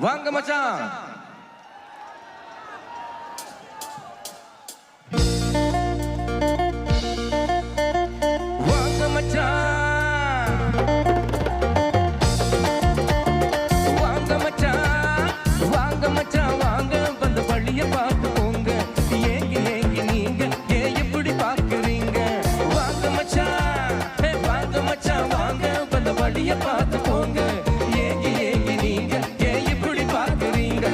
வாங்க மச்சான். வாங்க மச்சான். வாங்க மச்சான். வாங்க மச்சான். வாங்க வந்த வழிய பார்த்து போங்க. ஏங்கி ஏங்கி நீங்க ஏன் இப்படி பார்க்குறீங்க? வாங்க மச்சான். வாங்க மச்சான். வாங்க வந்த வழிய பார்த்து போங்க. ஏங்கி ஏங்கி நீங்க ஏன் இப்படி பார்க்குறீங்க?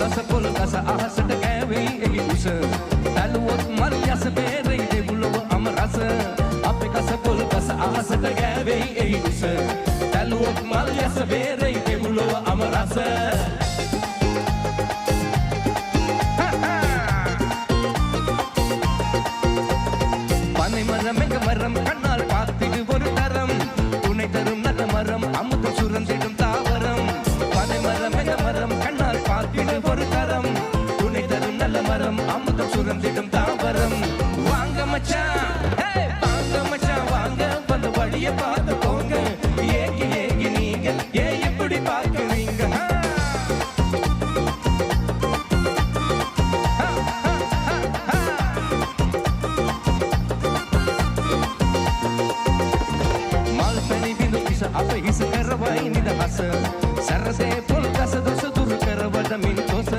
Kasa pol kasa ahas tagawe egi us talwot maryas bere de bulo amras ape kasa pol kasa ahas tagawe egi us talwot maryas bere de bulo amras panai maram enga maram kannal paathidu oru taram tunai tarum nalla maram amuthu surandidum tavaram panai maram enga maram kannal paathidu oru taram tunai tarum nalla maram amuthu surandidum tavaram vaanga machan hey vaanga machan vaanga vanda valiya paathu ponga ஏங்கி ஏங்கி நீங்க ஏன் இப்படி பார்க்குறீங்க? Apa his karawai ni da has sarade pol kas dos dur karawada min tos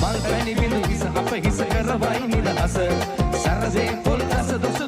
mal pani bindu his apa his karawai ni da has sarade pol kas dos